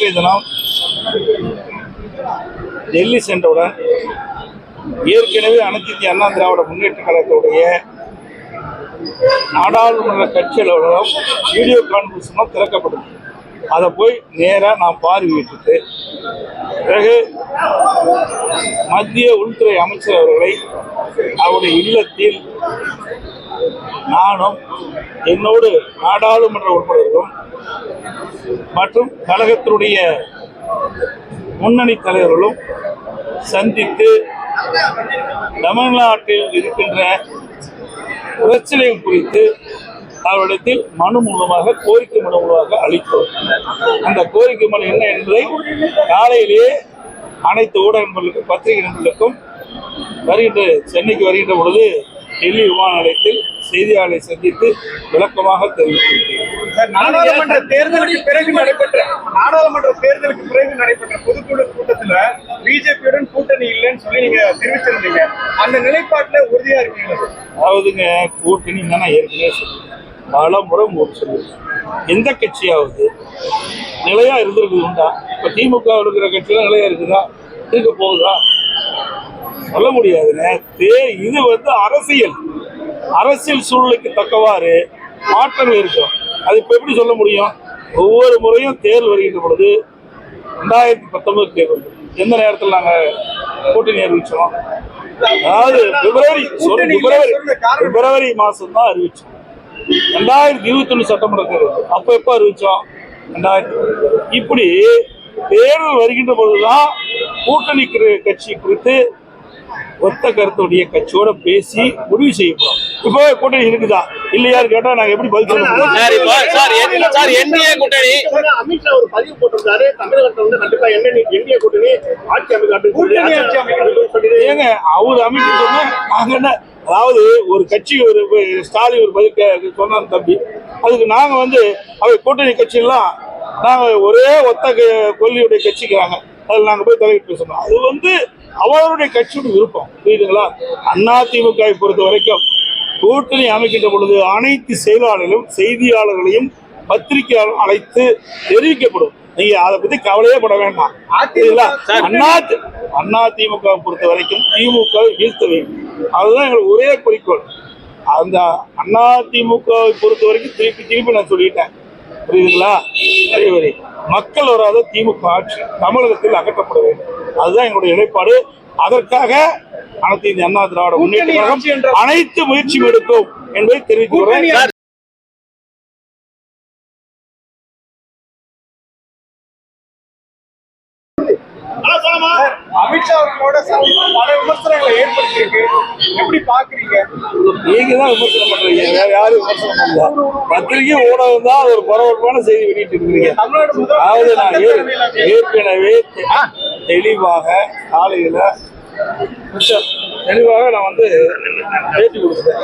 தினம் டெல்லி சென்றவுடன் ஏற்கனவே அனைத்து இந்திய அண்ணா திராவிட முன்னேற்ற கழகத்துடைய நாடாளுமன்ற கட்சி அலுவலகம் வீடியோ கான்பரன்ஸ் திறக்கப்படும். அதை போய் நேராக நான் பார்வையிட்டு பிறகு மத்திய உள்துறை அமைச்சர் அவர்களை அவருடைய இல்லத்தில் நானும் என்னோடு நாடாளுமன்ற உறுப்பினர்களும் மற்றும் கழகத்தினுடைய முன்னணி தலைவர்களும் சந்தித்து தமிழ்நாட்டில் இருக்கின்ற பிரச்சனைகள் குறித்து அவரிடத்தில் மனு மூலமாக கோரிக்கை மனு மூலமாக அளித்தோம். அந்த கோரிக்கை மனு என்ன என்பதை காலையிலேயே அனைத்து ஊடக நண்பர்களுக்கும் பத்திரிகை நண்பர்களுக்கும் சென்னைக்கு வருகின்ற பொழுது டெல்லி விமான நிலையத்தில் செய்தியாளர்களை சந்தித்து விளக்கமாக தெரிவித்திருக்கிறேன். நாடாளுமன்ற தேர்தலுக்கு பிறகு நடைபெற்ற பொதுக்குழு கூட்டத்தில் பிஜேபியுடன் கூட்டணி இல்லைன்னு சொல்லி நீங்க தெரிவிச்சிருந்தீங்க. அந்த நிலைப்பாட்டில் உறுதியா இருக்கீங்க? அதாவதுங்க, கூட்டணி தானே ஏற்கனவே சொல்லுங்க, பல முறை சொல்லுங்க. எந்த கட்சியாவது நிலையா இருந்திருக்குது உண்டா? இப்ப திமுக இருக்கிற கட்சியெல்லாம் நிலையா இருக்குதா? இருக்க போகுதா? சொல்ல முடியாதுங்க. இது அரசியல் சூழ்நிலைக்கு தக்கவாறு மாற்றங்கள் இருக்கும். அது இப்ப எப்படி சொல்ல முடியும்? ஒவ்வொரு முறையும் தேர்தல் வருகின்ற பொழுது 2019 தேர்தல் எந்த நேரத்தில் நாங்கள் கூட்டணி அறிவிச்சோம்? அதாவது பிப்ரவரி மாசம் தான் அறிவிச்சோம். 2021 சட்டமன்ற தேர்தல் அப்ப எப்ப அறிவிச்சோம்? 2000. இப்படி தேர்தல் வருகின்ற பொழுதுதான் கூட்டணி கட்சி குறித்து ஒத்த கருத்துடைய கட்சியோட பேசி முடிவு செய்யப்படும். இப்போ கூட்டணி இருக்குதா இல்லையாரு கேட்டா நாங்க எப்படி பதில் சொல்ல முடியும்? அமித்ஷா ஒரு பதிவு போட்டிருந்தாரு, தமிழகத்துல வந்து கண்டிப்பா என்டிஏ கூட்டணி ஆட்சி ஏங்க அவர் அமைக்க சொன்னா நாங்க என்ன? அதாவது ஒரு கட்சி ஸ்டாலின் ஒரு பதில் சொன்னார் தம்பி, அதுக்கு நாங்க அவை கூட்டணி கட்சியெல்லாம் நாங்க ஒரே ஒத்த கொள்கையுடைய கட்சிக்கிறாங்க, அதில் நாங்க போய் தலையிட்டு பேசணும். அது அவருடைய கட்சியோட விருப்பம், புரியுதுங்களா? அதிமுக பொறுத்த வரைக்கும் கூட்டணி அமைக்கின்ற பொழுது அனைத்து செயலாளர்களும் செய்தியாளர்களையும் பத்திரிகையாளர்களும் அழைத்து தெரிவிக்கப்படும். நீங்க அதை பத்தி கவலையே பட வேண்டாம். அதிமுக பொறுத்த வரைக்கும் திமுக வீழ்த்த வேண்டும், அதுதான் எங்களுக்கு ஒரே குறிக்கோள். அந்த அதிமுகவை பொறுத்த வரைக்கும் திருப்பி நான் சொல்லிட்டேன், புரியுதுங்களா? அதே மக்கள் வராத திமுக ஆட்சி தமிழகத்தில் அகற்றப்பட வேண்டும், அதுதான் எங்களுடைய நிலைப்பாடு. அதற்காக அனைத்து இந்திய அண்ணா திராவிட முன்னேற்ற கழகம் அனைத்து முயற்சியும் எடுக்கும் என்பதை தெரிவித்துள்ளேன். அமித்ஷா அவர்களோட பல விமர்சனங்களை ஏற்படுத்தியிருக்கு, எப்படி பாக்குறீங்க? நீங்க தான் விமர்சனம் பண்றீங்க, வேற யாரும் விமர்சனம் பண்ணல. பத்திரிகை ஊடகம் தான் ஒரு பரபரப்பான செய்தி வெளியிட்டு இருக்கிறீங்க. அதாவது நான் ஏற்கனவே தெளிவாக காலையில நான் பேட்டி கொடுத்தேன்.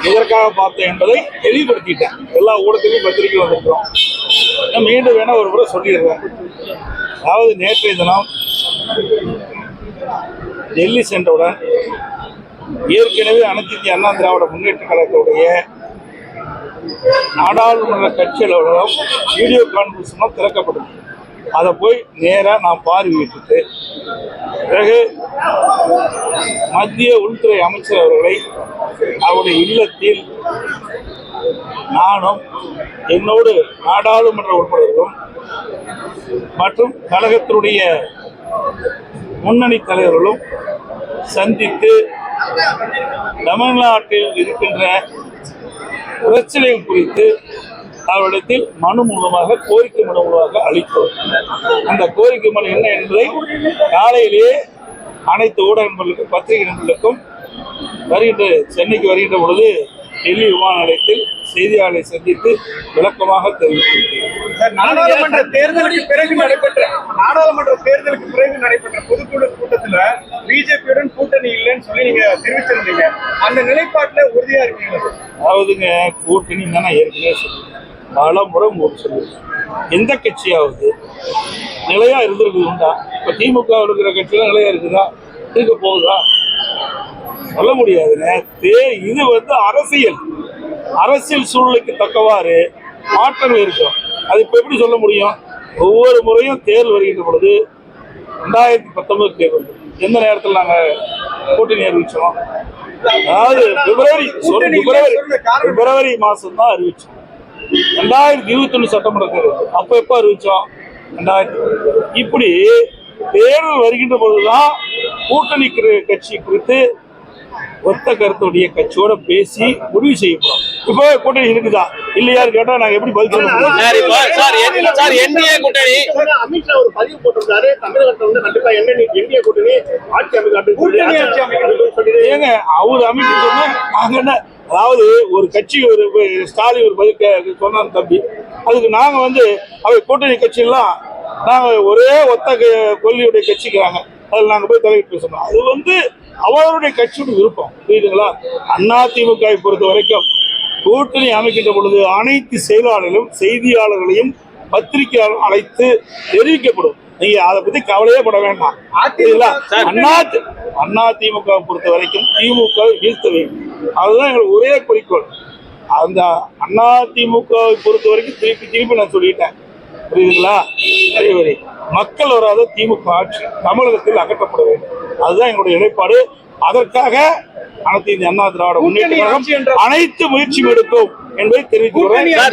இதற்காக பார்த்தேன் என்பதை தெளிவுபடுத்திட்டேன். எல்லா ஊடகத்திலையும் பத்திரிகை வந்திருக்கிறோம். மீண்டும் வேணா ஒரு முறை சொல்லிடுறேன். அதாவது நேற்றைய தினம் டெல்லி சென்றவுடன் ஏற்கனவே அனைத்து இந்திய அண்ணா திராவிட முன்னேற்ற கழகத்துடைய நாடாளுமன்ற கட்சி அலுவலகம் வீடியோ கான்பரன்ஸ் திறக்கப்படும். அதை போய் நேராக நான் பார்வையிட்டு பிறகு மத்திய உள்துறை அமைச்சர் அவர்களை அவருடைய இல்லத்தில் நானும் என்னோடு நாடாளுமன்ற உறுப்பினர்களும் மற்றும் கழகத்தினுடைய முன்னணி தலைவர்களும் சந்தித்து தமிழ்நாட்டில் இருக்கின்ற பிரச்சனைகள் குறித்து அவரிடத்தில் மனு மூலமாக கோரிக்கை மனு மூலமாக அளித்தோம். அந்த கோரிக்கை மனு என்ன என்பதை காலையிலேயே அனைத்து ஊடக நண்பர்களுக்கும் பத்திரிகை நண்பர்களுக்கும் சென்னைக்கு வருகின்ற பொழுது டெல்லி விமான நிலையத்தில் செய்தியாளர்களை சந்தித்து விளக்கமாக தெரிவித்திருக்கிறேன். நாடாளுமன்ற தேர்தலுக்கு பிறகு நடைபெற்ற பொதுக்குழு கூட்டத்தில் பிஜேபியுடன் கூட்டணி இல்லைன்னு சொல்லி நீங்க தெரிவிச்சிருந்தீங்க. அந்த நிலைப்பாட்டில் உறுதியா இருக்கீங்க? அதாவதுங்க, கூட்டணி தானே ஏற்கனவே சொல்லுங்க, பல முறை சொல்லுங்க. எந்த கட்சியாவது நிலையா இருந்திருக்குது உண்டா? இப்ப திமுக இருக்கிற கட்சியெல்லாம் நிலையா இருக்குதா? இருக்க போகுதா? சொல்ல முடியாதுங்க. இது அரசியல் சூழ்நிலைக்கு தக்கவாறு மாற்றங்கள் இருக்கும். அது இப்ப எப்படி சொல்ல முடியும்? ஒவ்வொரு முறையும் தேர்தல் வருகின்ற பொழுது 2019 தேர்தல் எந்த நேரத்தில் நாங்க கூட்டணி அறிவிச்சோம்? அதாவது பிப்ரவரி மாசம் தான் அறிவிச்சோம். 2021 சட்டமன்ற தேர்தல் அப்ப எப்ப அறிவிச்சோம்? 2000. இப்படி தேர்தல் வருகின்ற பொழுதுதான் கூட்டணி கட்சி குறித்து ஒத்த கருத்துடைய கட்சியோட பேசி முடிவு செய்யப்படும். இப்போ கூட்டணி இருக்குதா இல்லையான்னு கேட்டா நாங்க எப்படி பதில் சொல்ல முடியும்? அமித்ஷா ஒரு பதிவு போட்டிருந்தாரு, தமிழகத்துல வந்து கண்டிப்பா என்டிஏ கூட்டணி ஆட்சி அமைக்க. ஏங்க அவர் அமைக்க சொன்னா நாங்க என்ன? அதாவது ஒரு கட்சி ஒரு ஸ்டாலின் ஒரு பதில் சொன்னார் தம்பி, அதுக்கு நாங்க வந்து அவை கூட்டணி கட்சியெல்லாம் நாங்க ஒரே ஒத்த கொள்கையுடைய கட்சிக்கிறாங்க, அதில் நாங்க போய் தலையிட்டு பேசணும். அது வந்து அவருடைய கட்சியோட விருப்பம், புரியுதுங்களா? அதிமுகவை பொறுத்த வரைக்கும் கூட்டணி அமைக்கின்ற பொழுது அனைத்து செயலாளர்களும் செய்தியாளர்களையும் பத்திரிகையாளரும் அழைத்து தெரிவிக்கப்படும். நீங்க அதை பத்தி கவலையே பட வேண்டாம். அதிமுக பொறுத்த வரைக்கும் திமுக வீழ்த்த வேண்டும், அதுதான் எங்களுக்கு ஒரே குறிக்கோள். அந்த அதிமுகவை பொறுத்த வரைக்கும் திருப்பி நான் சொல்லிட்டேன், புரியுதுங்களா? அதே மக்கள் வராத திமுக ஆட்சி தமிழகத்தில் அகற்றப்பட வேண்டும், அதுதான் எங்களுடைய நிலைப்பாடு. அதற்காக அனைத்து இந்திய அண்ணா திராவிட முன்னேற்ற கழகம் அனைத்து முயற்சியும் எடுக்கும் என்பதை தெரிவித்துள்ளேன்.